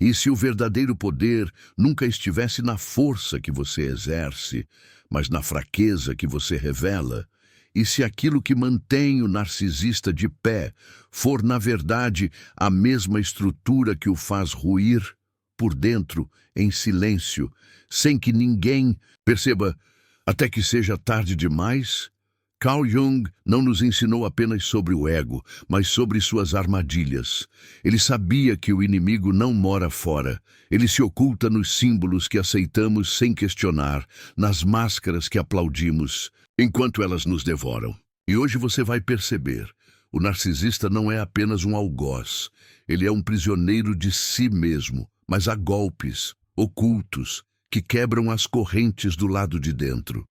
E se o verdadeiro poder nunca estivesse na força que você exerce, mas na fraqueza que você revela? E se aquilo que mantém o narcisista de pé for, na verdade, a mesma estrutura que o faz ruir por dentro, em silêncio, sem que ninguém perceba, até que seja tarde demais? Carl Jung não nos ensinou apenas sobre o ego, mas sobre suas armadilhas. Ele sabia que o inimigo não mora fora. Ele se oculta nos símbolos que aceitamos sem questionar, nas máscaras que aplaudimos, enquanto elas nos devoram. E hoje você vai perceber, o narcisista não é apenas um algoz. Ele é um prisioneiro de si mesmo, mas há golpes ocultos que quebram as correntes do lado de dentro.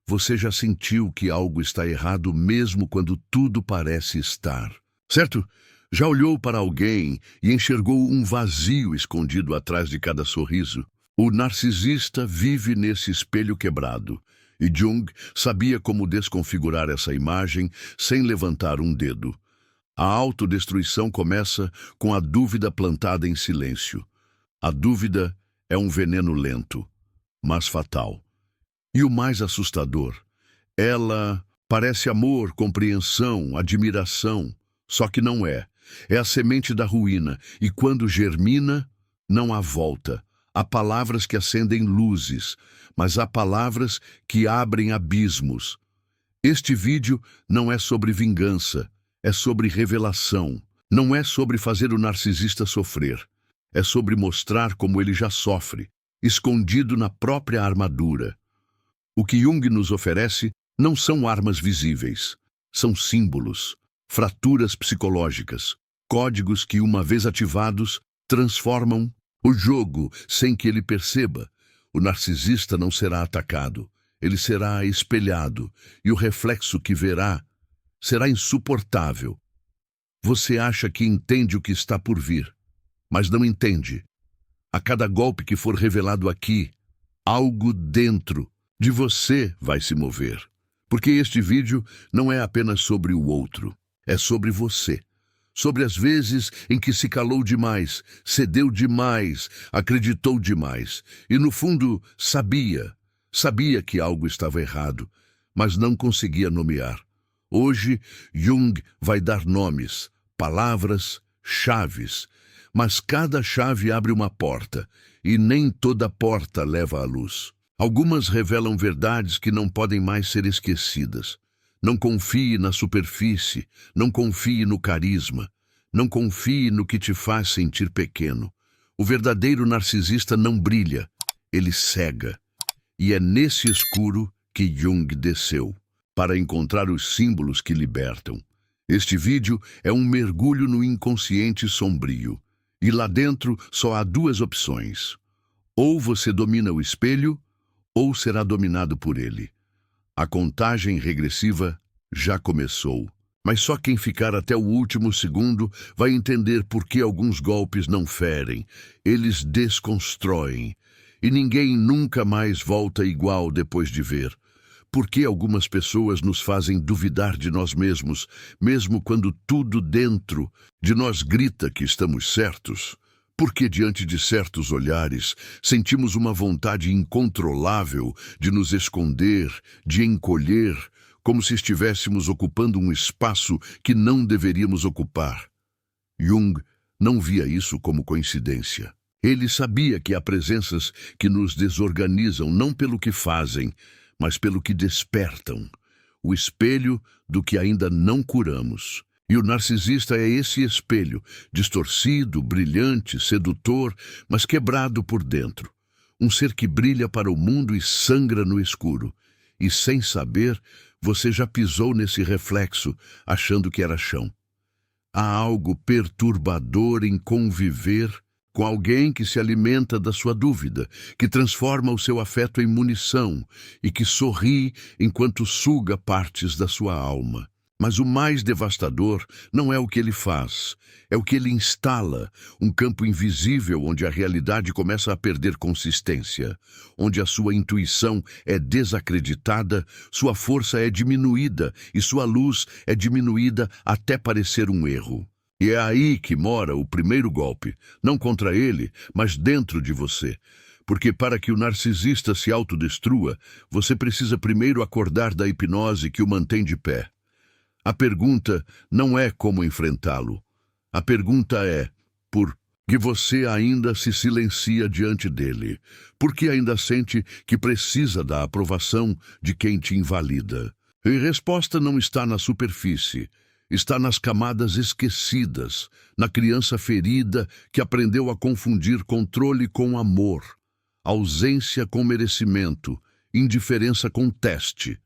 Você já sentiu que algo está errado mesmo quando tudo parece estar, certo? Já olhou para alguém e enxergou um vazio escondido atrás de cada sorriso? O narcisista vive nesse espelho quebrado, e Jung sabia como desconfigurar essa imagem sem levantar um dedo. A autodestruição começa com a dúvida plantada em silêncio. A dúvida é um veneno lento, mas fatal. E o mais assustador, ela parece amor, compreensão, admiração, só que não é. É a semente da ruína, e quando germina, não há volta. Há palavras que acendem luzes, mas há palavras que abrem abismos. Este vídeo não é sobre vingança, é sobre revelação. Não é sobre fazer o narcisista sofrer. É sobre mostrar como ele já sofre, escondido na própria armadura. O que Jung nos oferece não são armas visíveis, são símbolos, fraturas psicológicas, códigos que, uma vez ativados, transformam o jogo sem que ele perceba. O narcisista não será atacado, ele será espelhado, e o reflexo que verá será insuportável. Você acha que entende o que está por vir, mas não entende. A cada golpe que for revelado aqui, algo dentro de você vai se mover. Porque este vídeo não é apenas sobre o outro, é sobre você. Sobre as vezes em que se calou demais, cedeu demais, acreditou demais. E no fundo sabia que algo estava errado, mas não conseguia nomear. Hoje, Jung vai dar nomes, palavras, chaves. Mas cada chave abre uma porta, e nem toda porta leva à luz. Algumas revelam verdades que não podem mais ser esquecidas. Não confie na superfície, não confie no carisma, não confie no que te faz sentir pequeno. O verdadeiro narcisista não brilha, ele cega. E é nesse escuro que Jung desceu, para encontrar os símbolos que libertam. Este vídeo é um mergulho no inconsciente sombrio. E lá dentro só há duas opções. Ou você domina o espelho, ou será dominado por ele. A contagem regressiva já começou. Mas só quem ficar até o último segundo vai entender por que alguns golpes não ferem. Eles desconstroem. E ninguém nunca mais volta igual depois de ver. Por que algumas pessoas nos fazem duvidar de nós mesmos, mesmo quando tudo dentro de nós grita que estamos certos? Porque diante de certos olhares sentimos uma vontade incontrolável de nos esconder, de encolher, como se estivéssemos ocupando um espaço que não deveríamos ocupar. Jung não via isso como coincidência. Ele sabia que há presenças que nos desorganizam não pelo que fazem, mas pelo que despertam, o espelho do que ainda não curamos. E o narcisista é esse espelho, distorcido, brilhante, sedutor, mas quebrado por dentro. Um ser que brilha para o mundo e sangra no escuro. E sem saber, você já pisou nesse reflexo, achando que era chão. Há algo perturbador em conviver com alguém que se alimenta da sua dúvida, que transforma o seu afeto em munição e que sorri enquanto suga partes da sua alma. Mas o mais devastador não é o que ele faz, é o que ele instala, um campo invisível onde a realidade começa a perder consistência, onde a sua intuição é desacreditada, sua força é diminuída e sua luz é diminuída até parecer um erro. E é aí que mora o primeiro golpe, não contra ele, mas dentro de você. Porque para que o narcisista se autodestrua, você precisa primeiro acordar da hipnose que o mantém de pé. A pergunta não é como enfrentá-lo. A pergunta é, por que você ainda se silencia diante dele? Por que ainda sente que precisa da aprovação de quem te invalida? E a resposta não está na superfície. Está nas camadas esquecidas, na criança ferida que aprendeu a confundir controle com amor, ausência com merecimento, indiferença com teste.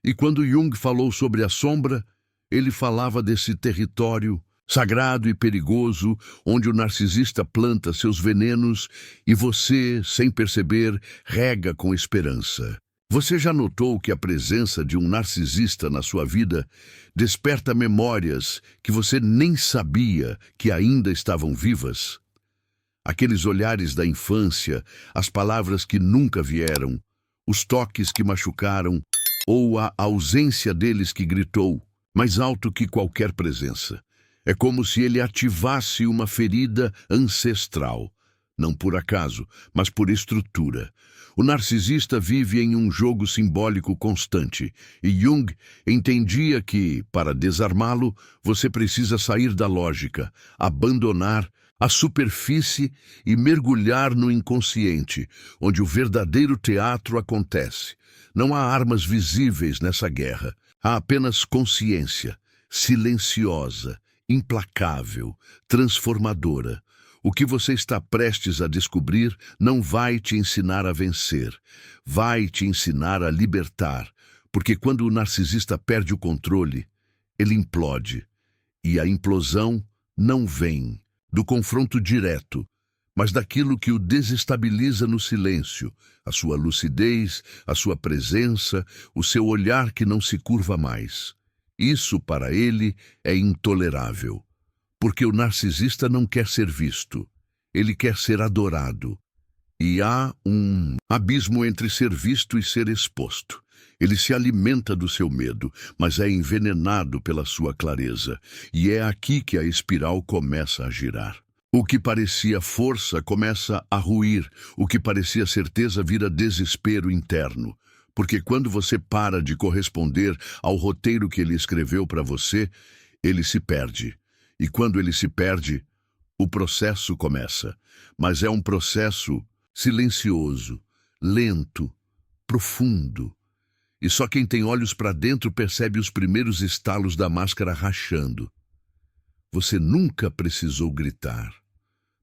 E quando Jung falou sobre a sombra, ele falava desse território sagrado e perigoso, onde o narcisista planta seus venenos e você, sem perceber, rega com esperança. Você já notou que a presença de um narcisista na sua vida desperta memórias que você nem sabia que ainda estavam vivas? Aqueles olhares da infância, as palavras que nunca vieram, os toques que machucaram, ou a ausência deles que gritou, mais alto que qualquer presença. É como se ele ativasse uma ferida ancestral, não por acaso, mas por estrutura. O narcisista vive em um jogo simbólico constante, e Jung entendia que, para desarmá-lo, você precisa sair da lógica, abandonar a superfície e mergulhar no inconsciente, onde o verdadeiro teatro acontece. Não há armas visíveis nessa guerra, há apenas consciência, silenciosa, implacável, transformadora. O que você está prestes a descobrir não vai te ensinar a vencer, vai te ensinar a libertar, porque quando o narcisista perde o controle, ele implode. E a implosão não vem do confronto direto, mas daquilo que o desestabiliza no silêncio, a sua lucidez, a sua presença, o seu olhar que não se curva mais. Isso, para ele, é intolerável, porque o narcisista não quer ser visto, ele quer ser adorado. E há um abismo entre ser visto e ser exposto. Ele se alimenta do seu medo, mas é envenenado pela sua clareza, e é aqui que a espiral começa a girar. O que parecia força começa a ruir, o que parecia certeza vira desespero interno. Porque quando você para de corresponder ao roteiro que ele escreveu para você, ele se perde. E quando ele se perde, o processo começa. Mas é um processo silencioso, lento, profundo. E só quem tem olhos para dentro percebe os primeiros estalos da máscara rachando. Você nunca precisou gritar,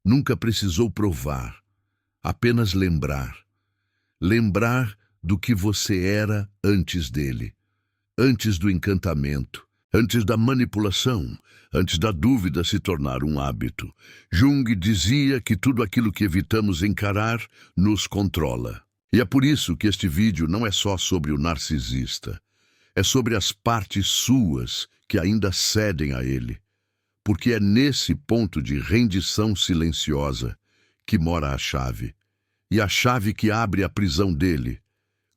nunca precisou provar, apenas lembrar. Lembrar do que você era antes dele, antes do encantamento, antes da manipulação, antes da dúvida se tornar um hábito. Jung dizia que tudo aquilo que evitamos encarar nos controla. E é por isso que este vídeo não é só sobre o narcisista, é sobre as partes suas que ainda cedem a ele. Porque é nesse ponto de rendição silenciosa que mora a chave. E a chave que abre a prisão dele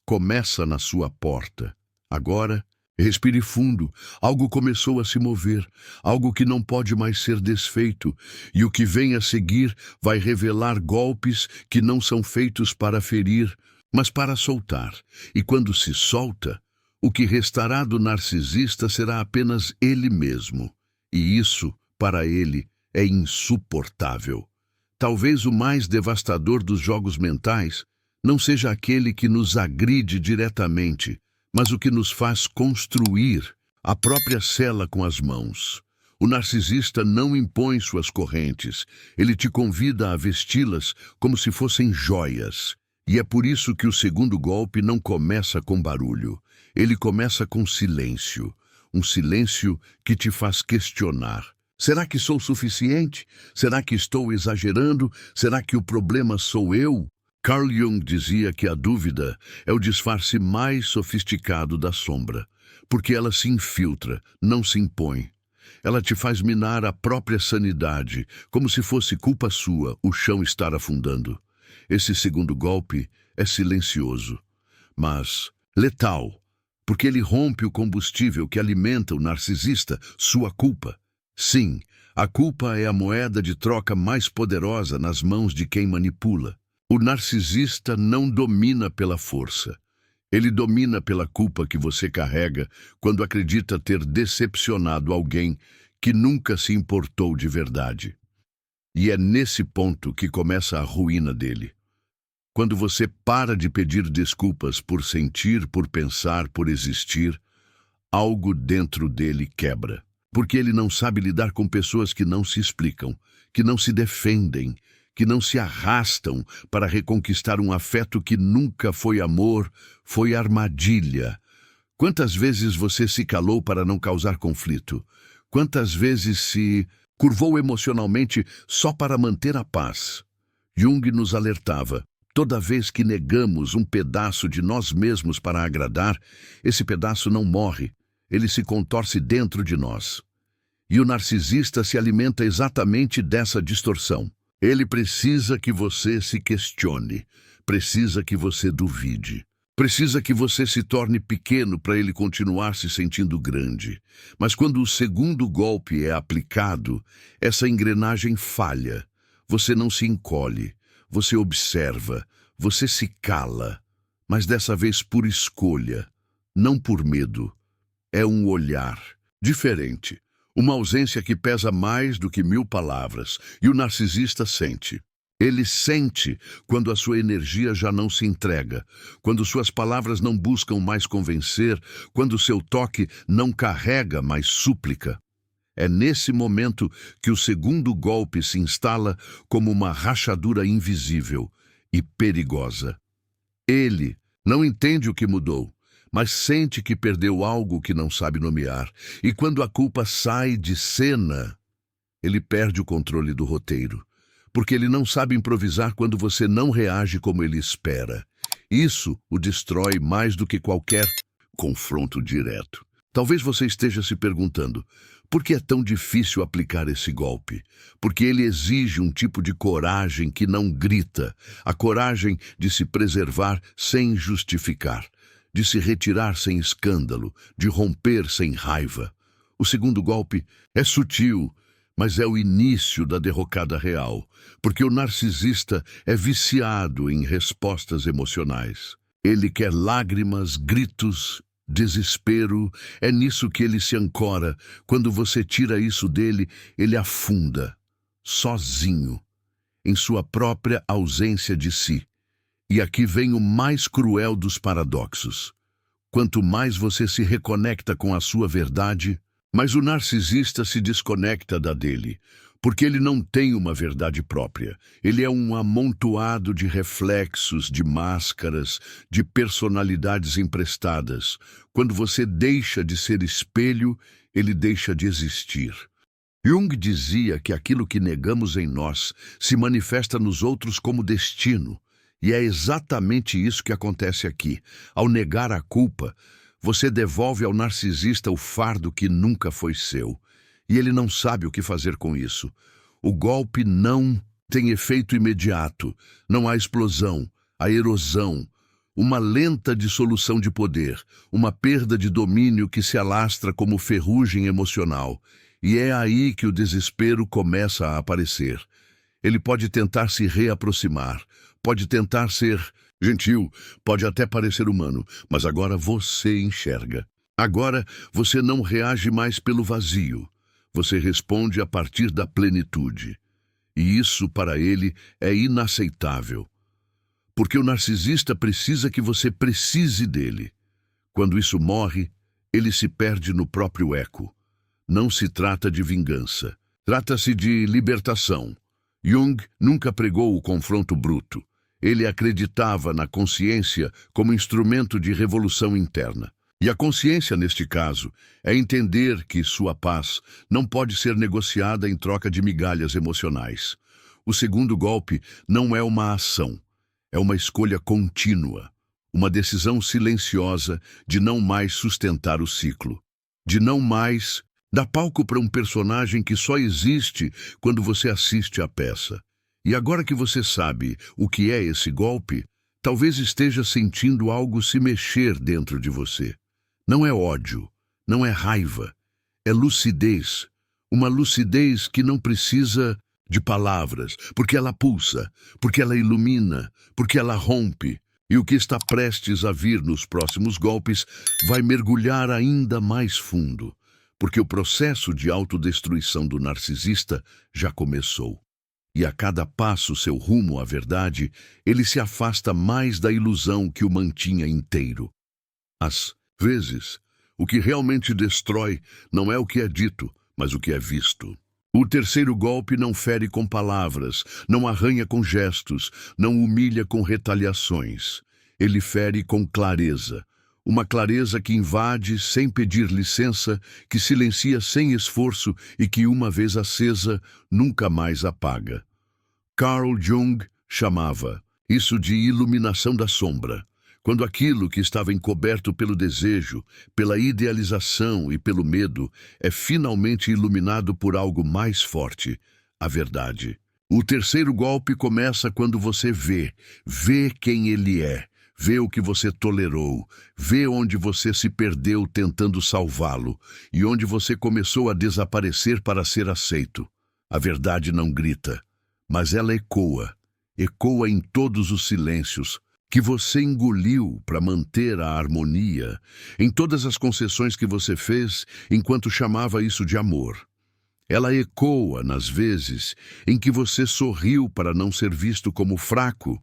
começa na sua porta. Agora, respire fundo. Algo começou a se mover, algo que não pode mais ser desfeito. E o que vem a seguir vai revelar golpes que não são feitos para ferir, mas para soltar. E quando se solta, o que restará do narcisista será apenas ele mesmo. E isso, para ele, é insuportável. Talvez o mais devastador dos jogos mentais não seja aquele que nos agride diretamente, mas o que nos faz construir a própria cela com as mãos. O narcisista não impõe suas correntes, ele te convida a vesti-las como se fossem joias. E é por isso que o segundo golpe não começa com barulho, ele começa com silêncio. Um silêncio que te faz questionar. Será que sou suficiente? Será que estou exagerando? Será que o problema sou eu? Carl Jung dizia que a dúvida é o disfarce mais sofisticado da sombra, porque ela se infiltra, não se impõe. Ela te faz minar a própria sanidade, como se fosse culpa sua o chão estar afundando. Esse segundo golpe é silencioso, mas letal, porque ele rompe o combustível que alimenta o narcisista, sua culpa. Sim, A culpa é a moeda de troca mais poderosa nas mãos de quem manipula. O narcisista não domina pela força. Ele domina pela culpa que você carrega quando acredita ter decepcionado alguém que nunca se importou de verdade. E é nesse ponto que começa a ruína dele. Quando você para de pedir desculpas por sentir, por pensar, por existir, algo dentro dele quebra. Porque ele não sabe lidar com pessoas que não se explicam, que não se defendem, que não se arrastam para reconquistar um afeto que nunca foi amor, foi armadilha. Quantas vezes você se calou para não causar conflito? Quantas vezes se curvou emocionalmente só para manter a paz? Jung nos alertava: toda vez que negamos um pedaço de nós mesmos para agradar, esse pedaço não morre, ele se contorce dentro de nós. E o narcisista se alimenta exatamente dessa distorção. Ele precisa que você se questione, precisa que você duvide, precisa que você se torne pequeno para ele continuar se sentindo grande. Mas quando o segundo golpe é aplicado, essa engrenagem falha. Você não se encolhe, você observa, você se cala, mas dessa vez por escolha, não por medo. É um olhar diferente. Uma ausência que pesa mais do que 1000 palavras, e o narcisista sente. Ele sente quando a sua energia já não se entrega, quando suas palavras não buscam mais convencer, quando seu toque não carrega mais súplica. É nesse momento que o segundo golpe se instala como uma rachadura invisível e perigosa. Ele não entende o que mudou, mas sente que perdeu algo que não sabe nomear. E quando a culpa sai de cena, ele perde o controle do roteiro, porque ele não sabe improvisar quando você não reage como ele espera. Isso o destrói mais do que qualquer confronto direto. Talvez você esteja se perguntando: por que é tão difícil aplicar esse golpe? Porque ele exige um tipo de coragem que não grita, a coragem de se preservar sem justificar, de se retirar sem escândalo, de romper sem raiva. O segundo golpe é sutil, mas é o início da derrocada real, porque o narcisista é viciado em respostas emocionais. Ele quer lágrimas, gritos, desespero. É nisso que ele se ancora. Quando você tira isso dele, ele afunda, sozinho, em sua própria ausência de si. E aqui vem o mais cruel dos paradoxos. Quanto mais você se reconecta com a sua verdade, mais o narcisista se desconecta da dele, porque ele não tem uma verdade própria. Ele é um amontoado de reflexos, de máscaras, de personalidades emprestadas. Quando você deixa de ser espelho, ele deixa de existir. Jung dizia que aquilo que negamos em nós se manifesta nos outros como destino. E é exatamente isso que acontece aqui. Ao negar a culpa, você devolve ao narcisista o fardo que nunca foi seu. E ele não sabe o que fazer com isso. O golpe não tem efeito imediato. Não há explosão, há erosão. Uma lenta dissolução de poder, uma perda de domínio que se alastra como ferrugem emocional. E é aí que o desespero começa a aparecer. Ele pode tentar se reaproximar, pode tentar ser gentil, pode até parecer humano, mas agora você enxerga. Agora você não reage mais pelo vazio, você responde a partir da plenitude. E isso para ele é inaceitável, porque o narcisista precisa que você precise dele. Quando isso morre, ele se perde no próprio eco. Não se trata de vingança, trata-se de libertação. Jung nunca pregou o confronto bruto. Ele acreditava na consciência como instrumento de revolução interna. E a consciência, neste caso, é entender que sua paz não pode ser negociada em troca de migalhas emocionais. O segundo golpe não é uma ação, é uma escolha contínua, uma decisão silenciosa de não mais sustentar o ciclo, de não mais dar palco para um personagem que só existe quando você assiste à peça. E agora que você sabe o que é esse golpe, talvez esteja sentindo algo se mexer dentro de você. Não é ódio, não é raiva, é lucidez, Uma lucidez que não precisa de palavras, porque ela pulsa, porque ela ilumina, porque ela rompe. E o que está prestes a vir nos próximos golpes vai mergulhar ainda mais fundo, porque o processo de autodestruição do narcisista já começou. E a cada passo seu rumo à verdade, ele se afasta mais da ilusão que o mantinha inteiro. Às vezes, o que realmente destrói não é o que é dito, mas o que é visto. O terceiro golpe não fere com palavras, não arranha com gestos, não humilha com retaliações. Ele fere com clareza. Uma clareza que invade sem pedir licença, que silencia sem esforço e que, uma vez acesa, nunca mais apaga. Carl Jung chamava isso de iluminação da sombra. Quando aquilo que estava encoberto pelo desejo, pela idealização e pelo medo é finalmente iluminado por algo mais forte, a verdade. O terceiro golpe começa quando você vê quem ele é, vê o que você tolerou, vê onde você se perdeu tentando salvá-lo e onde você começou a desaparecer para ser aceito. A verdade não grita, mas ela ecoa em todos os silêncios que você engoliu para manter a harmonia, em todas as concessões que você fez enquanto chamava isso de amor. Ela ecoa nas vezes em que você sorriu para não ser visto como fraco,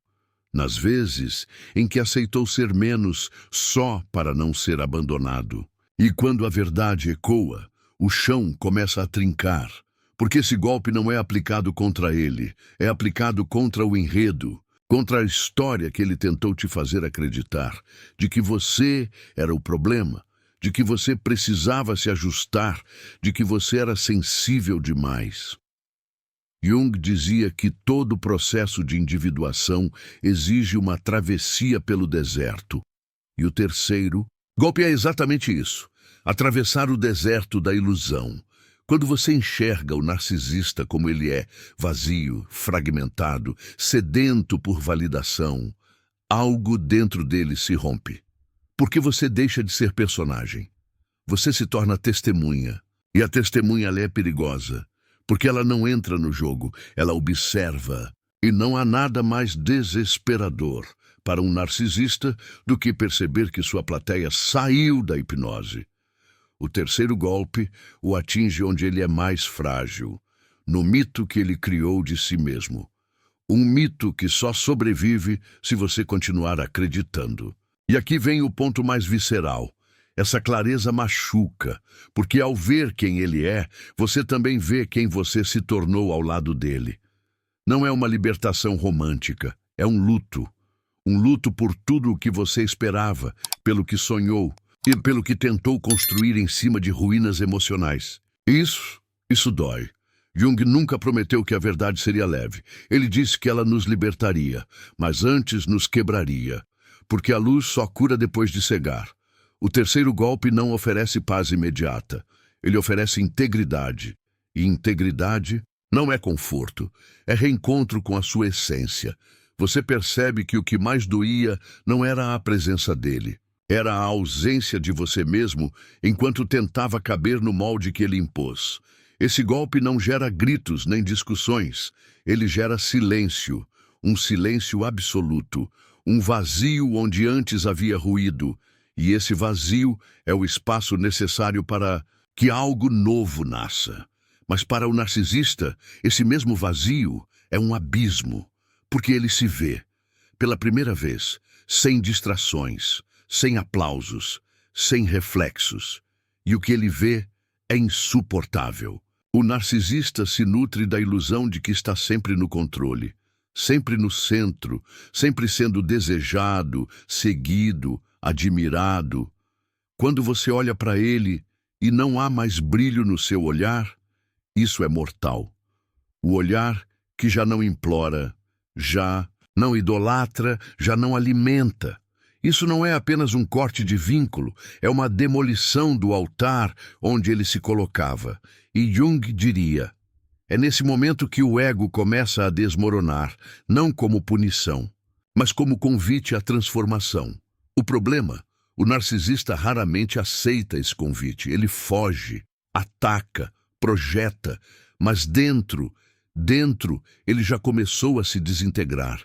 nas vezes em que aceitou ser menos só para não ser abandonado. E quando a verdade ecoa, o chão começa a trincar, porque esse golpe não é aplicado contra ele, é aplicado contra o enredo, contra a história que ele tentou te fazer acreditar, de que você era o problema, de que você precisava se ajustar, de que você era sensível demais. Jung dizia que todo processo de individuação exige uma travessia pelo deserto. E o terceiro golpe é exatamente isso, atravessar o deserto da ilusão. Quando você enxerga o narcisista como ele é, vazio, fragmentado, sedento por validação, algo dentro dele se rompe. Porque você deixa de ser personagem. Você se torna testemunha. E a testemunha ela é perigosa, porque ela não entra no jogo, ela observa. E não há nada mais desesperador para um narcisista do que perceber que sua plateia saiu da hipnose. O terceiro golpe o atinge onde ele é mais frágil, no mito que ele criou de si mesmo. Um mito que só sobrevive se você continuar acreditando. E aqui vem o ponto mais visceral. Essa clareza machuca, porque ao ver quem ele é, você também vê quem você se tornou ao lado dele. Não é uma libertação romântica, é um luto. Um luto por tudo o que você esperava, pelo que sonhou, e pelo que tentou construir em cima de ruínas emocionais. Isso dói. Jung nunca prometeu que a verdade seria leve. Ele disse que ela nos libertaria, mas antes nos quebraria, porque a luz só cura depois de cegar. O terceiro golpe não oferece paz imediata. Ele oferece integridade. E integridade não é conforto, é reencontro com a sua essência. Você percebe que o que mais doía não era a presença dele. Era a ausência de você mesmo enquanto tentava caber no molde que ele impôs. Esse golpe não gera gritos nem discussões. Ele gera silêncio, um silêncio absoluto, um vazio onde antes havia ruído. E esse vazio é o espaço necessário para que algo novo nasça. Mas para o narcisista, esse mesmo vazio é um abismo, porque ele se vê, pela primeira vez, sem distrações, sem aplausos, sem reflexos. E o que ele vê é insuportável. O narcisista se nutre da ilusão de que está sempre no controle, sempre no centro, sempre sendo desejado, seguido, admirado. Quando você olha para ele e não há mais brilho no seu olhar, isso é mortal. O olhar que já não implora, já não idolatra, já não alimenta. Isso não é apenas um corte de vínculo, é uma demolição do altar onde ele se colocava. E Jung diria, é nesse momento que o ego começa a desmoronar, não como punição, mas como convite à transformação. O problema, o narcisista raramente aceita esse convite. Ele foge, ataca, projeta, mas dentro, ele já começou a se desintegrar.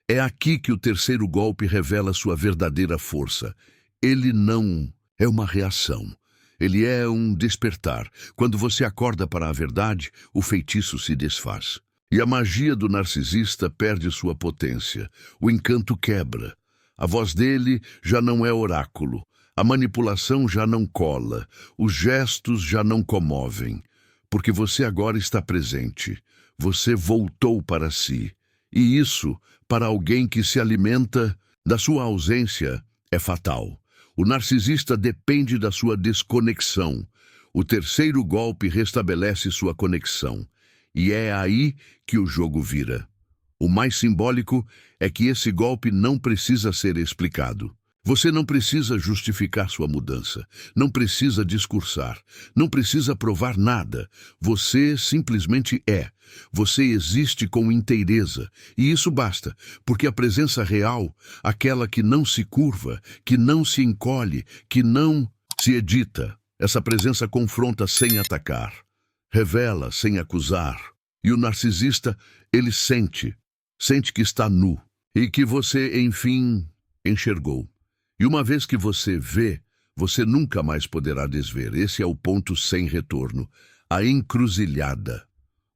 É aqui que o terceiro golpe revela sua verdadeira força. Ele não é uma reação. Ele é um despertar. Quando você acorda para a verdade, o feitiço se desfaz. E a magia do narcisista perde sua potência. O encanto quebra. A voz dele já não é oráculo. A manipulação já não cola. Os gestos já não comovem. Porque você agora está presente. Você voltou para si. E isso, para alguém que se alimenta da sua ausência, é fatal. O narcisista depende da sua desconexão. O terceiro golpe restabelece sua conexão. E é aí que o jogo vira. O mais simbólico é que esse golpe não precisa ser explicado. Você não precisa justificar sua mudança, não precisa discursar, não precisa provar nada. Você simplesmente é. Você existe com inteireza, e isso basta, porque a presença real, aquela que não se curva, que não se encolhe, que não se edita, essa presença confronta sem atacar, revela sem acusar. E o narcisista, ele sente que está nu, e que você, enfim, enxergou. E uma vez que você vê, você nunca mais poderá desver. Esse é o ponto sem retorno, a encruzilhada.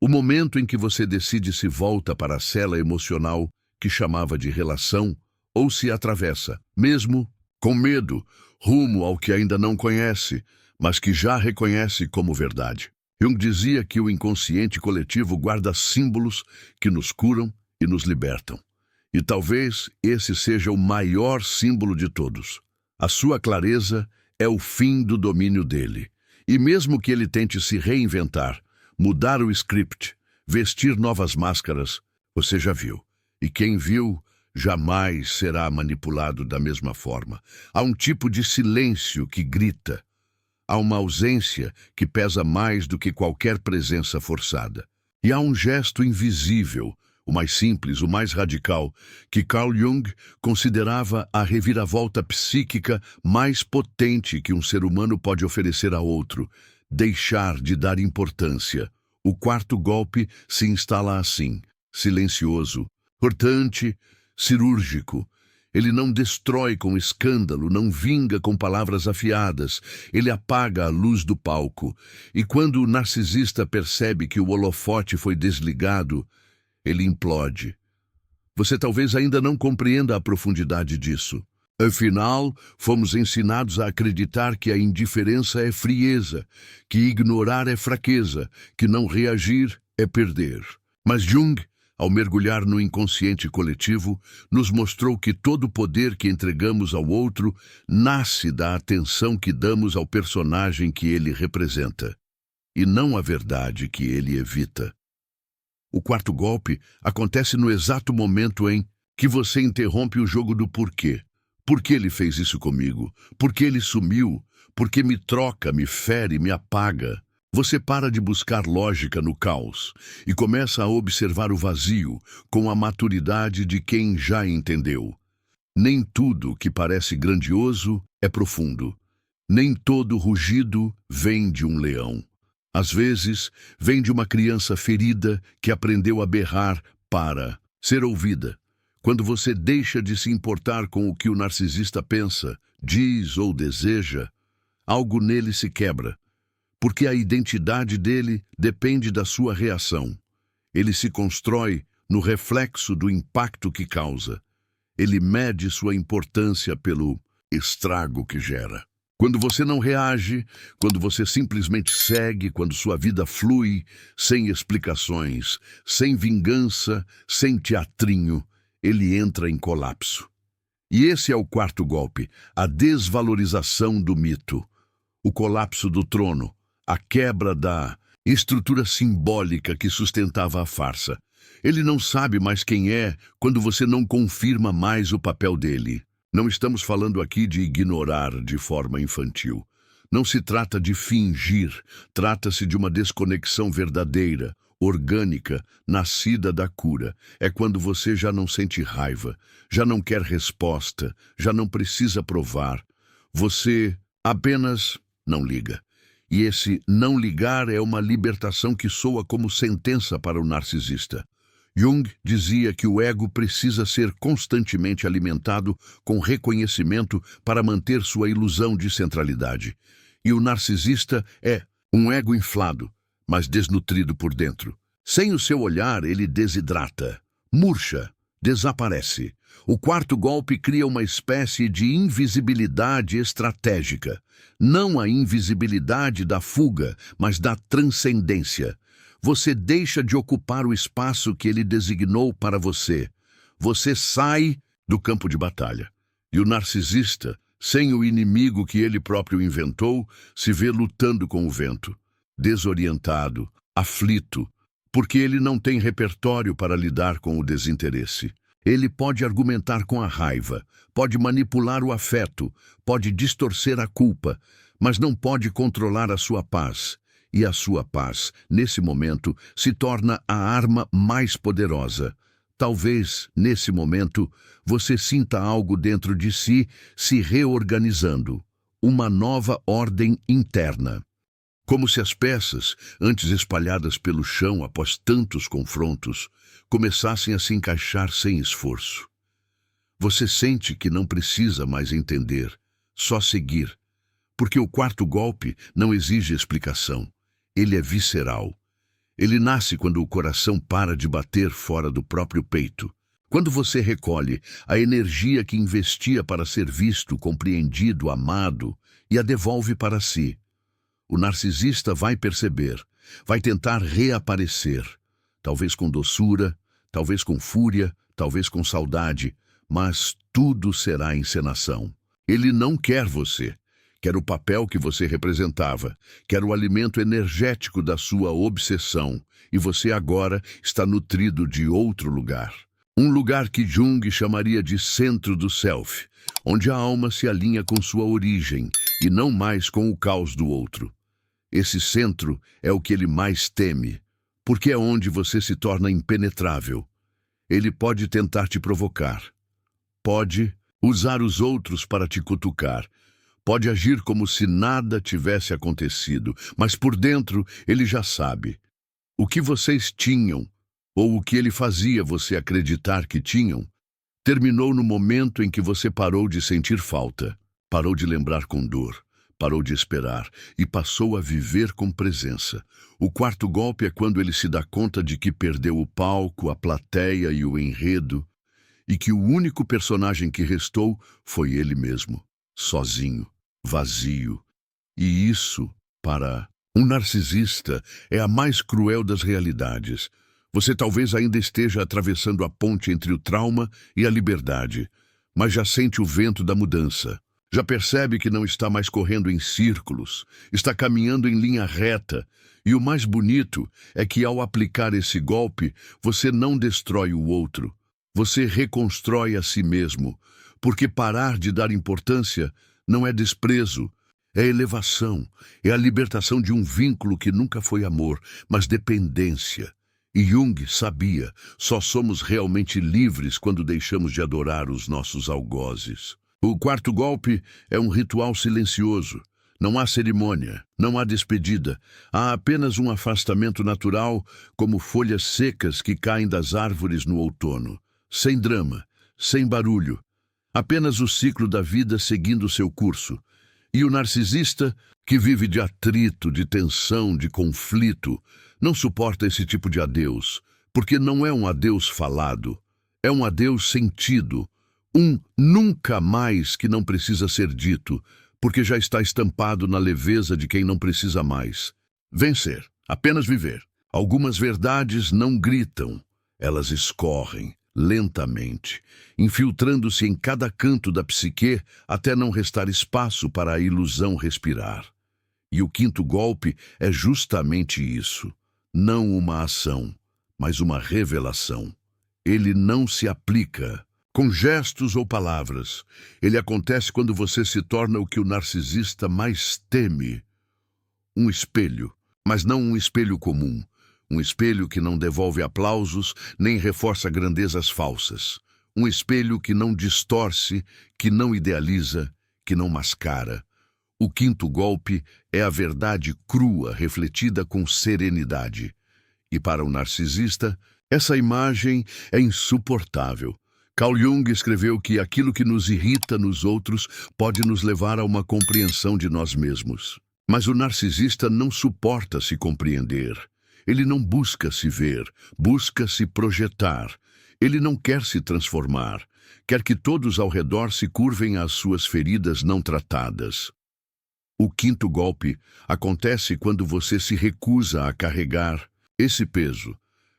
O momento em que você decide se volta para a cela emocional que chamava de relação ou se atravessa, mesmo com medo, rumo ao que ainda não conhece, mas que já reconhece como verdade. Jung dizia que o inconsciente coletivo guarda símbolos que nos curam e nos libertam. E talvez esse seja o maior símbolo de todos. A sua clareza é o fim do domínio dele. E mesmo que ele tente se reinventar, mudar o script, vestir novas máscaras, você já viu. E quem viu jamais será manipulado da mesma forma. Há um tipo de silêncio que grita. Há uma ausência que pesa mais do que qualquer presença forçada. E há um gesto invisível, o mais simples, o mais radical, que Carl Jung considerava a reviravolta psíquica mais potente que um ser humano pode oferecer a outro: deixar de dar importância. O quarto golpe se instala assim, silencioso, cortante, cirúrgico. Ele não destrói com escândalo, não vinga com palavras afiadas. Ele apaga a luz do palco. E quando o narcisista percebe que o holofote foi desligado, ele implode. Você talvez ainda não compreenda a profundidade disso. Afinal, fomos ensinados a acreditar que a indiferença é frieza, que ignorar é fraqueza, que não reagir é perder. Mas Jung, ao mergulhar no inconsciente coletivo, nos mostrou que todo o poder que entregamos ao outro nasce da atenção que damos ao personagem que ele representa, e não à verdade que ele evita. O quarto golpe acontece no exato momento em que você interrompe o jogo do porquê. Por que ele fez isso comigo? Por que ele sumiu? Por que me troca, me fere, me apaga? Você para de buscar lógica no caos e começa a observar o vazio com a maturidade de quem já entendeu. Nem tudo que parece grandioso é profundo. Nem todo rugido vem de um leão. Às vezes, vem de uma criança ferida que aprendeu a berrar para ser ouvida. Quando você deixa de se importar com o que o narcisista pensa, diz ou deseja, algo nele se quebra, porque a identidade dele depende da sua reação. Ele se constrói no reflexo do impacto que causa. Ele mede sua importância pelo estrago que gera. Quando você não reage, quando você simplesmente segue, quando sua vida flui, sem explicações, sem vingança, sem teatrinho, ele entra em colapso. E esse é o quarto golpe, a desvalorização do mito, o colapso do trono, a quebra da estrutura simbólica que sustentava a farsa. Ele não sabe mais quem é quando você não confirma mais o papel dele. Não estamos falando aqui de ignorar de forma infantil. Não se trata de fingir, trata-se de uma desconexão verdadeira, orgânica, nascida da cura. É quando você já não sente raiva, já não quer resposta, já não precisa provar. Você apenas não liga. E esse não ligar é uma libertação que soa como sentença para o narcisista. Jung dizia que o ego precisa ser constantemente alimentado com reconhecimento para manter sua ilusão de centralidade. E o narcisista é um ego inflado, mas desnutrido por dentro. Sem o seu olhar, ele desidrata, murcha, desaparece. O quarto golpe cria uma espécie de invisibilidade estratégica. Não a invisibilidade da fuga, mas da transcendência. Você deixa de ocupar o espaço que ele designou para você. Você sai do campo de batalha. E o narcisista, sem o inimigo que ele próprio inventou, se vê lutando com o vento, desorientado, aflito, porque ele não tem repertório para lidar com o desinteresse. Ele pode argumentar com a raiva, pode manipular o afeto, pode distorcer a culpa, mas não pode controlar a sua paz. E a sua paz, nesse momento, se torna a arma mais poderosa. Talvez, nesse momento, você sinta algo dentro de si se reorganizando, uma nova ordem interna. Como se as peças, antes espalhadas pelo chão após tantos confrontos, começassem a se encaixar sem esforço. Você sente que não precisa mais entender, só seguir, porque o quarto golpe não exige explicação. Ele é visceral. Ele nasce quando o coração para de bater fora do próprio peito. Quando você recolhe a energia que investia para ser visto, compreendido, amado e a devolve para si. O narcisista vai perceber, vai tentar reaparecer, talvez com doçura, talvez com fúria, talvez com saudade, mas tudo será encenação. Ele não quer você. Quer o papel que você representava, quer o alimento energético da sua obsessão, e você agora está nutrido de outro lugar. Um lugar que Jung chamaria de centro do self, onde a alma se alinha com sua origem e não mais com o caos do outro. Esse centro é o que ele mais teme, porque é onde você se torna impenetrável. Ele pode tentar te provocar, pode usar os outros para te cutucar, pode agir como se nada tivesse acontecido, mas por dentro ele já sabe. O que vocês tinham, ou o que ele fazia você acreditar que tinham, terminou no momento em que você parou de sentir falta, parou de lembrar com dor, parou de esperar e passou a viver com presença. O quarto golpe é quando ele se dá conta de que perdeu o palco, a plateia e o enredo, e que o único personagem que restou foi ele mesmo, sozinho, vazio. E isso, para um narcisista, é a mais cruel das realidades. Você talvez ainda esteja atravessando a ponte entre o trauma e a liberdade, mas já sente o vento da mudança. Já percebe que não está mais correndo em círculos, está caminhando em linha reta. E o mais bonito é que, ao aplicar esse golpe, você não destrói o outro. Você reconstrói a si mesmo, porque parar de dar importância não é desprezo, é elevação, é a libertação de um vínculo que nunca foi amor, mas dependência. E Jung sabia, só somos realmente livres quando deixamos de adorar os nossos algozes. O quarto golpe é um ritual silencioso. Não há cerimônia, não há despedida. Há apenas um afastamento natural, como folhas secas que caem das árvores no outono. Sem drama, sem barulho. Apenas o ciclo da vida seguindo seu curso. E o narcisista, que vive de atrito, de tensão, de conflito, não suporta esse tipo de adeus, porque não é um adeus falado, é um adeus sentido, um nunca mais que não precisa ser dito, porque já está estampado na leveza de quem não precisa mais. Vencer, apenas viver. Algumas verdades não gritam, elas escorrem, lentamente, infiltrando-se em cada canto da psique até não restar espaço para a ilusão respirar. E o quinto golpe é justamente isso. Não uma ação, mas uma revelação. Ele não se aplica com gestos ou palavras. Ele acontece quando você se torna o que o narcisista mais teme. Um espelho, mas não um espelho comum. Um espelho que não devolve aplausos, nem reforça grandezas falsas. Um espelho que não distorce, que não idealiza, que não mascara. O quinto golpe é a verdade crua refletida com serenidade. E para o narcisista, essa imagem é insuportável. Carl Jung escreveu que aquilo que nos irrita nos outros pode nos levar a uma compreensão de nós mesmos. Mas o narcisista não suporta se compreender. Ele não busca se ver, busca se projetar. Ele não quer se transformar. Quer que todos ao redor se curvem às suas feridas não tratadas. O quinto golpe acontece quando você se recusa a carregar esse peso.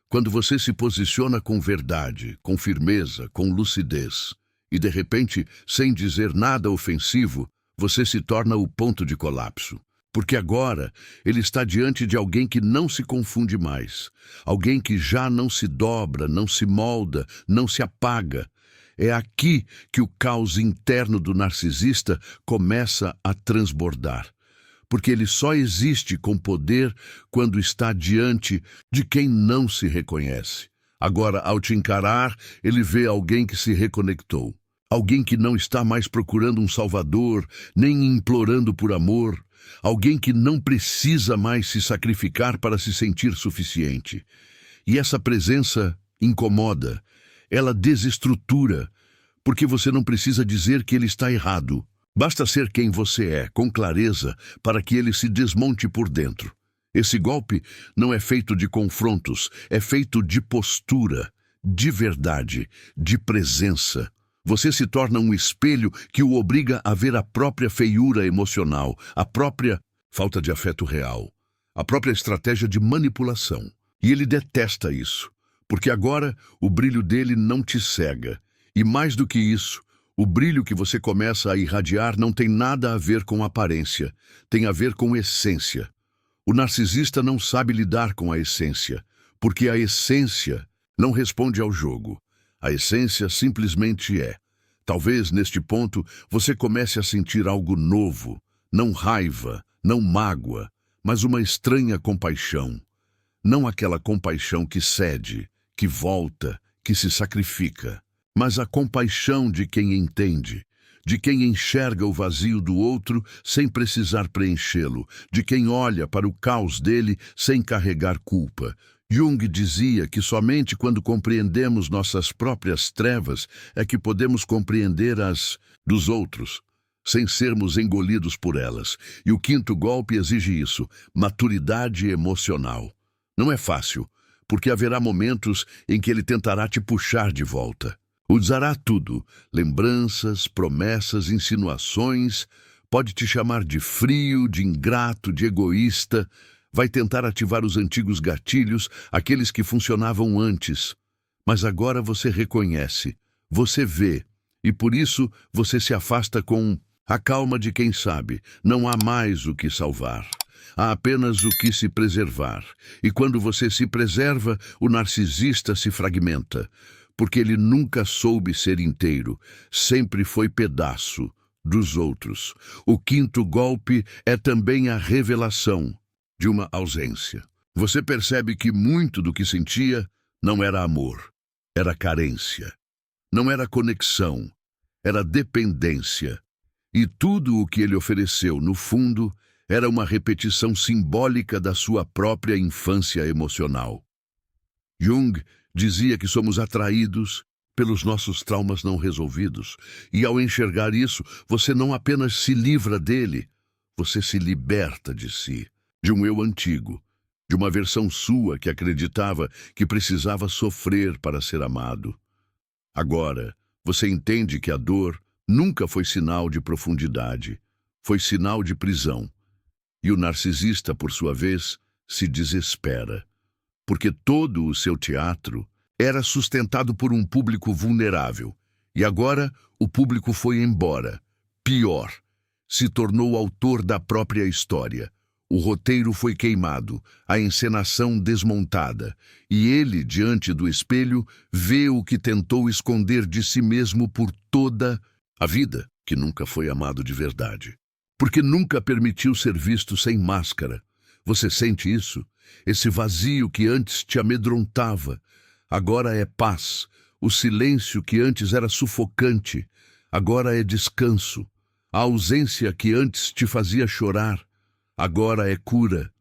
Quando você se posiciona com verdade, com firmeza, com lucidez, e de repente, sem dizer nada ofensivo, você se torna o ponto de colapso. Porque agora ele está diante de alguém que não se confunde mais, alguém que já não se dobra, não se molda, não se apaga. É aqui que o caos interno do narcisista começa a transbordar. Porque ele só existe com poder quando está diante de quem não se reconhece. Agora, ao te encarar, ele vê alguém que se reconectou. Alguém que não está mais procurando um salvador, nem implorando por amor. Alguém que não precisa mais se sacrificar para se sentir suficiente. E essa presença incomoda, ela desestrutura, porque você não precisa dizer que ele está errado. Basta ser quem você é, com clareza, para que ele se desmonte por dentro. Esse golpe não é feito de confrontos, é feito de postura, de verdade, de presença. Você se torna um espelho que o obriga a ver a própria feiura emocional, a própria falta de afeto real, a própria estratégia de manipulação. E ele detesta isso, porque agora o brilho dele não te cega. E mais do que isso, o brilho que você começa a irradiar não tem nada a ver com aparência, tem a ver com essência. O narcisista não sabe lidar com a essência, porque a essência não responde ao jogo. A essência simplesmente é. Talvez, neste ponto, você comece a sentir algo novo, não raiva, não mágoa, mas uma estranha compaixão. Não aquela compaixão que cede, que volta, que se sacrifica, mas a compaixão de quem entende, de quem enxerga o vazio do outro sem precisar preenchê-lo, de quem olha para o caos dele sem carregar culpa. Jung dizia que somente quando compreendemos nossas próprias trevas é que podemos compreender as dos outros, sem sermos engolidos por elas. E o quinto golpe exige isso, maturidade emocional. Não é fácil, porque haverá momentos em que ele tentará te puxar de volta. Usará tudo, lembranças, promessas, insinuações, pode te chamar de frio, de ingrato, de egoísta, vai tentar ativar os antigos gatilhos, aqueles que funcionavam antes. Mas agora você reconhece, você vê, e por isso você se afasta com a calma de quem sabe, não há mais o que salvar. Há apenas o que se preservar. E quando você se preserva, o narcisista se fragmenta. Porque ele nunca soube ser inteiro, sempre foi pedaço dos outros. O quinto golpe é também a revelação de uma ausência. Você percebe que muito do que sentia não era amor, era carência. Não era conexão, era dependência. E tudo o que ele ofereceu, no fundo, era uma repetição simbólica da sua própria infância emocional. Jung dizia que somos atraídos pelos nossos traumas não resolvidos. E ao enxergar isso, você não apenas se livra dele, você se liberta de si, de um eu antigo, de uma versão sua que acreditava que precisava sofrer para ser amado. Agora, você entende que a dor nunca foi sinal de profundidade, foi sinal de prisão. E o narcisista, por sua vez, se desespera. Porque todo o seu teatro era sustentado por um público vulnerável. E agora o público foi embora. Pior, se tornou autor da própria história. O roteiro foi queimado, a encenação desmontada. E ele, diante do espelho, vê o que tentou esconder de si mesmo por toda a vida, que nunca foi amado de verdade. Porque nunca permitiu ser visto sem máscara. Você sente isso? Esse vazio que antes te amedrontava, agora é paz. O silêncio que antes era sufocante, agora é descanso. A ausência que antes te fazia chorar, agora é cura.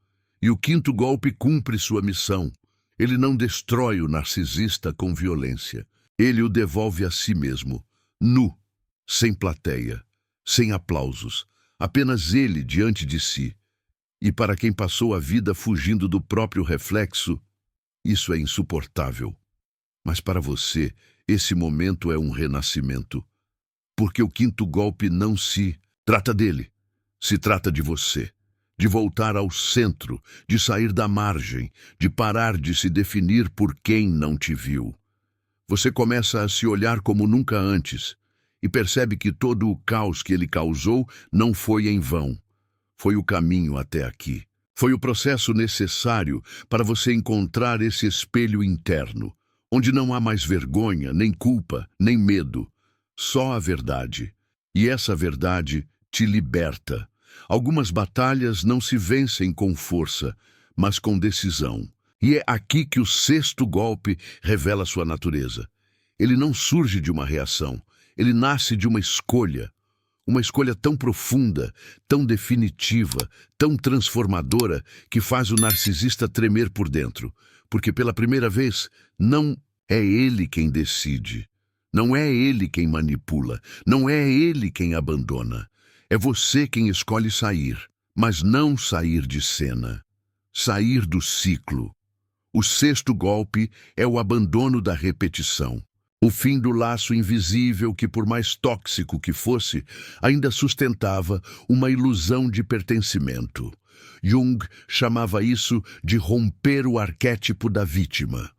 E o quinto golpe cumpre sua missão. Ele não destrói o narcisista com violência. Ele o devolve a si mesmo, nu, sem plateia, sem aplausos, apenas ele diante de si. E para quem passou a vida fugindo do próprio reflexo, isso é insuportável. Mas para você, esse momento é um renascimento. Porque o quinto golpe não se trata dele, se trata de você. De voltar ao centro, de sair da margem, de parar de se definir por quem não te viu. Você começa a se olhar como nunca antes e percebe que todo o caos que ele causou não foi em vão. Foi o caminho até aqui. Foi o processo necessário para você encontrar esse espelho interno, onde não há mais vergonha, nem culpa, nem medo. Só a verdade. E essa verdade te liberta. Algumas batalhas não se vencem com força, mas com decisão. E é aqui que o sexto golpe revela sua natureza. Ele não surge de uma reação, ele nasce de uma escolha tão profunda, tão definitiva, tão transformadora, que faz o narcisista tremer por dentro. Porque pela primeira vez, não é ele quem decide, não é ele quem manipula, não é ele quem abandona. É você quem escolhe sair, mas não sair de cena. Sair do ciclo. O sexto golpe é o abandono da repetição. O fim do laço invisível que, por mais tóxico que fosse, ainda sustentava uma ilusão de pertencimento. Jung chamava isso de romper o arquétipo da vítima.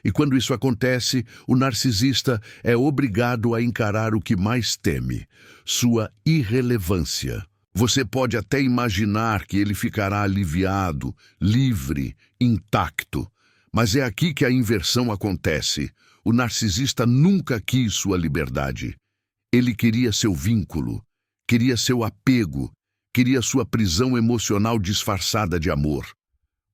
E quando isso acontece, o narcisista é obrigado a encarar o que mais teme, sua irrelevância. Você pode até imaginar que ele ficará aliviado, livre, intacto. Mas é aqui que a inversão acontece. O narcisista nunca quis sua liberdade. Ele queria seu vínculo, queria seu apego, queria sua prisão emocional disfarçada de amor.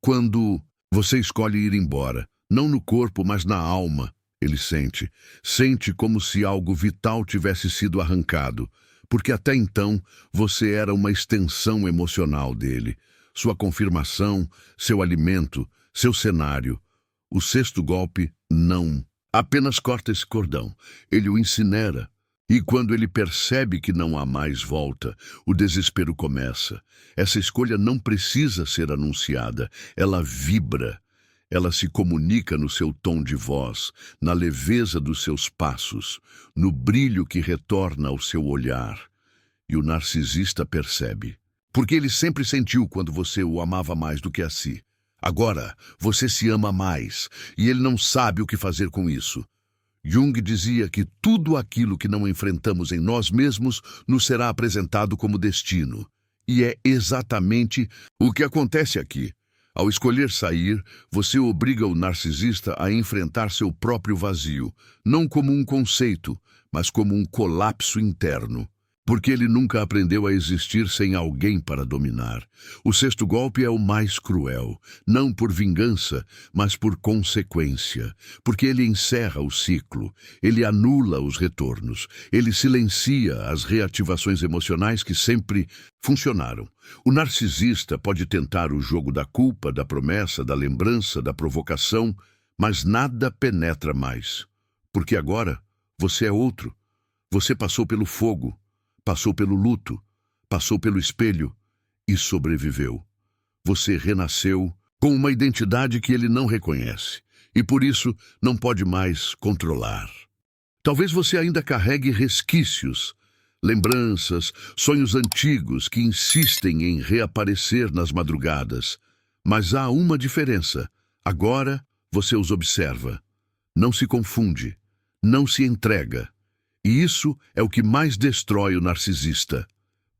Quando você escolhe ir embora, não no corpo, mas na alma, ele sente. Sente como se algo vital tivesse sido arrancado, porque até então você era uma extensão emocional dele. Sua confirmação, seu alimento, seu cenário. O sexto golpe, não. Apenas corta esse cordão. Ele o incinera. E quando ele percebe que não há mais volta, o desespero começa. Essa escolha não precisa ser anunciada. Ela vibra. Ela se comunica no seu tom de voz, na leveza dos seus passos, no brilho que retorna ao seu olhar. E o narcisista percebe. Porque ele sempre sentiu quando você o amava mais do que a si. Agora, você se ama mais, e ele não sabe o que fazer com isso. Jung dizia que tudo aquilo que não enfrentamos em nós mesmos nos será apresentado como destino. E é exatamente o que acontece aqui. Ao escolher sair, você obriga o narcisista a enfrentar seu próprio vazio, não como um conceito, mas como um colapso interno. Porque ele nunca aprendeu a existir sem alguém para dominar. O sexto golpe é o mais cruel, não por vingança, mas por consequência. Porque ele encerra o ciclo, ele anula os retornos, ele silencia as reativações emocionais que sempre funcionaram. O narcisista pode tentar o jogo da culpa, da promessa, da lembrança, da provocação, mas nada penetra mais. Porque agora você é outro. Você passou pelo fogo. Passou pelo luto, passou pelo espelho e sobreviveu. Você renasceu com uma identidade que ele não reconhece e por isso não pode mais controlar. Talvez você ainda carregue resquícios, lembranças, sonhos antigos que insistem em reaparecer nas madrugadas. Mas há uma diferença. Agora você os observa. Não se confunde, não se entrega. E isso é o que mais destrói o narcisista.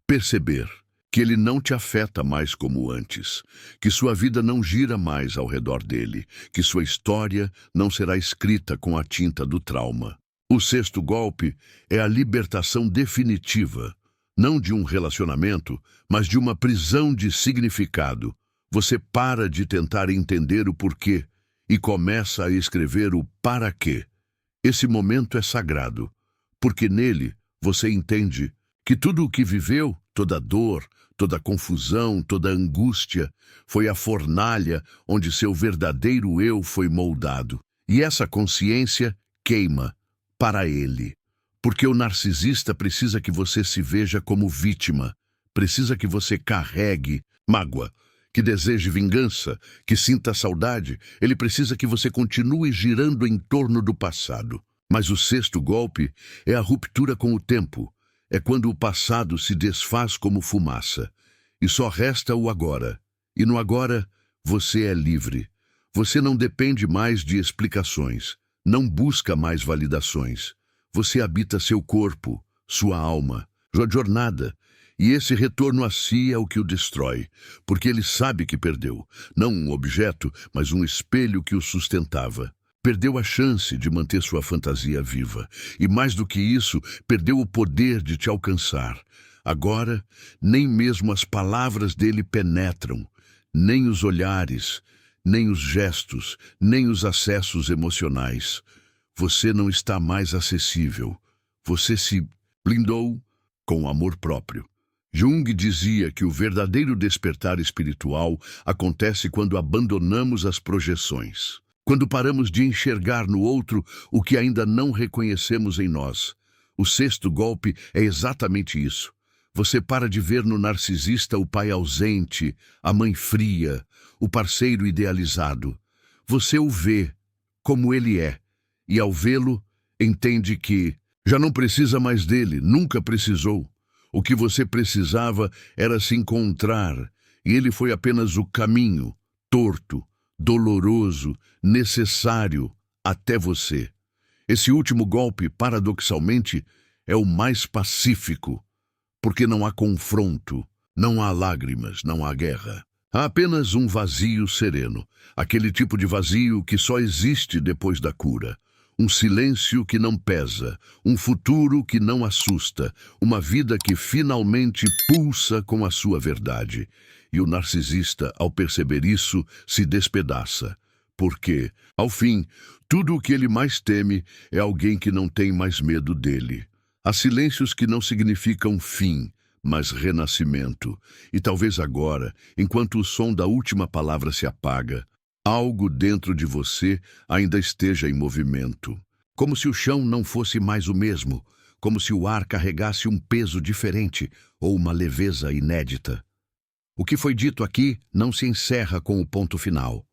Perceber que ele não te afeta mais como antes, que sua vida não gira mais ao redor dele, que sua história não será escrita com a tinta do trauma. O sexto golpe é a libertação definitiva, não de um relacionamento, mas de uma prisão de significado. Você para de tentar entender o porquê e começa a escrever o para quê. Esse momento é sagrado. Porque nele você entende que tudo o que viveu, toda dor, toda confusão, toda angústia, foi a fornalha onde seu verdadeiro eu foi moldado. E essa consciência queima para ele. Porque o narcisista precisa que você se veja como vítima, precisa que você carregue mágoa, que deseje vingança, que sinta saudade. Ele precisa que você continue girando em torno do passado. Mas o sexto golpe é a ruptura com o tempo. É quando o passado se desfaz como fumaça. E só resta o agora. E no agora, você é livre. Você não depende mais de explicações. Não busca mais validações. Você habita seu corpo, sua alma, sua jornada. E esse retorno a si é o que o destrói, porque ele sabe que perdeu, não um objeto, mas um espelho que o sustentava. Perdeu a chance de manter sua fantasia viva. E mais do que isso, perdeu o poder de te alcançar. Agora, nem mesmo as palavras dele penetram, nem os olhares, nem os gestos, nem os acessos emocionais. Você não está mais acessível. Você se blindou com amor próprio. Jung dizia que o verdadeiro despertar espiritual acontece quando abandonamos as projeções. Quando paramos de enxergar no outro o que ainda não reconhecemos em nós. O sexto golpe é exatamente isso. Você para de ver no narcisista o pai ausente, a mãe fria, o parceiro idealizado. Você o vê como ele é, e ao vê-lo, entende que já não precisa mais dele, nunca precisou. O que você precisava era se encontrar, e ele foi apenas o caminho, torto, doloroso, necessário até você. Esse último golpe, paradoxalmente, é o mais pacífico, porque não há confronto, não há lágrimas, não há guerra. Há apenas um vazio sereno, aquele tipo de vazio que só existe depois da cura. Um silêncio que não pesa, um futuro que não assusta, uma vida que finalmente pulsa com a sua verdade. E o narcisista, ao perceber isso, se despedaça. Porque, ao fim, tudo o que ele mais teme é alguém que não tem mais medo dele. Há silêncios que não significam fim, mas renascimento. E talvez agora, enquanto o som da última palavra se apaga, algo dentro de você ainda esteja em movimento. Como se o chão não fosse mais o mesmo, como se o ar carregasse um peso diferente ou uma leveza inédita. O que foi dito aqui não se encerra com o ponto final.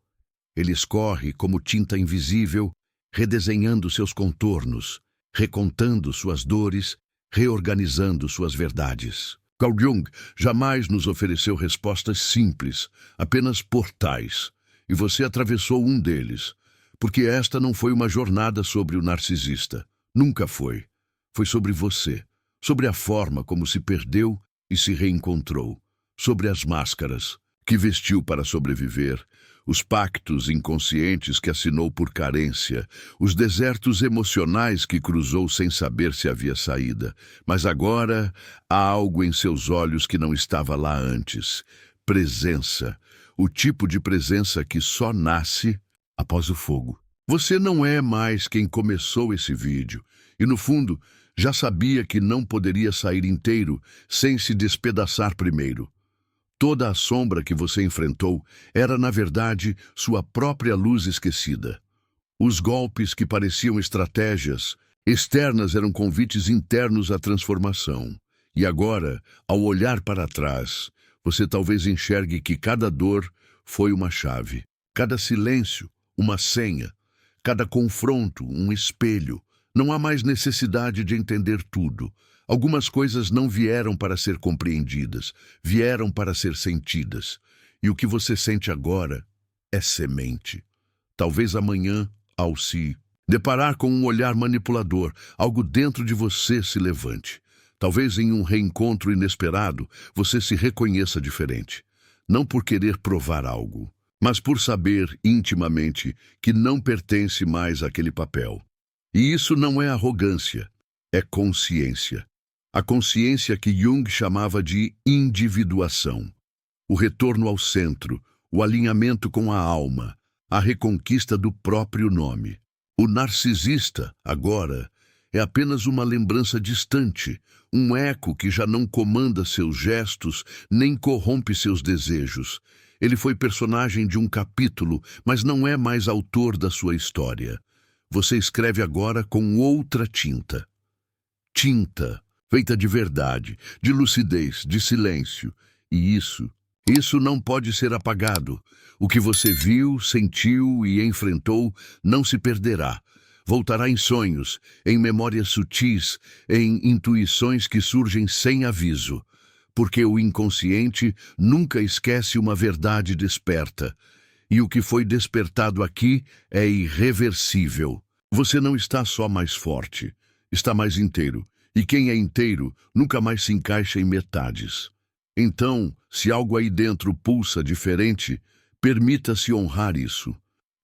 Ele escorre como tinta invisível, redesenhando seus contornos, recontando suas dores, reorganizando suas verdades. Carl Jung jamais nos ofereceu respostas simples, apenas portais. E você atravessou um deles, porque esta não foi uma jornada sobre o narcisista. Nunca foi. Foi sobre você, sobre a forma como se perdeu e se reencontrou, sobre as máscaras que vestiu para sobreviver, os pactos inconscientes que assinou por carência, os desertos emocionais que cruzou sem saber se havia saída. Mas agora há algo em seus olhos que não estava lá antes. Presença. O tipo de presença que só nasce após o fogo. Você não é mais quem começou esse vídeo e, no fundo, já sabia que não poderia sair inteiro sem se despedaçar primeiro. Toda a sombra que você enfrentou era, na verdade, sua própria luz esquecida. Os golpes que pareciam estratégias externas eram convites internos à transformação. E agora, ao olhar para trás, você talvez enxergue que cada dor foi uma chave, cada silêncio, uma senha, cada confronto, um espelho. Não há mais necessidade de entender tudo. Algumas coisas não vieram para ser compreendidas, vieram para ser sentidas. E o que você sente agora é semente. Talvez amanhã, ao se deparar com um olhar manipulador, algo dentro de você se levante. Talvez em um reencontro inesperado, você se reconheça diferente. Não por querer provar algo, mas por saber intimamente que não pertence mais àquele papel. E isso não é arrogância, é consciência. A consciência que Jung chamava de individuação. O retorno ao centro, o alinhamento com a alma, a reconquista do próprio nome. O narcisista, agora, é apenas uma lembrança distante, um eco que já não comanda seus gestos nem corrompe seus desejos. Ele foi personagem de um capítulo, mas não é mais autor da sua história. Você escreve agora com outra tinta. Tinta, feita de verdade, de lucidez, de silêncio. E isso não pode ser apagado. O que você viu, sentiu e enfrentou não se perderá. Voltará em sonhos, em memórias sutis, em intuições que surgem sem aviso. Porque o inconsciente nunca esquece uma verdade desperta. E o que foi despertado aqui é irreversível. Você não está só mais forte, está mais inteiro. E quem é inteiro nunca mais se encaixa em metades. Então, se algo aí dentro pulsa diferente, permita-se honrar isso.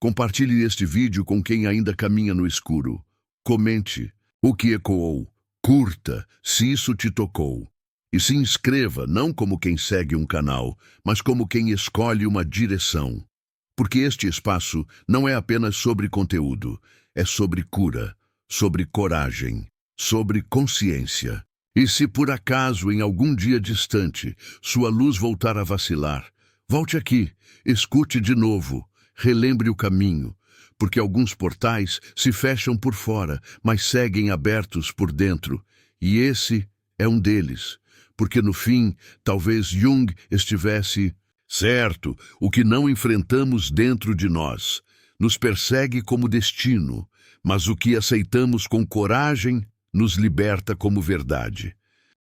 Compartilhe este vídeo com quem ainda caminha no escuro. Comente o que ecoou. Curta, se isso te tocou. E se inscreva não como quem segue um canal, mas como quem escolhe uma direção. Porque este espaço não é apenas sobre conteúdo, é sobre cura, sobre coragem, sobre consciência. E se por acaso, em algum dia distante, sua luz voltar a vacilar, volte aqui, escute de novo, relembre o caminho, porque alguns portais se fecham por fora, mas seguem abertos por dentro, e esse é um deles, porque no fim, talvez Jung estivesse certo, o que não enfrentamos dentro de nós nos persegue como destino, mas o que aceitamos com coragem nos liberta como verdade.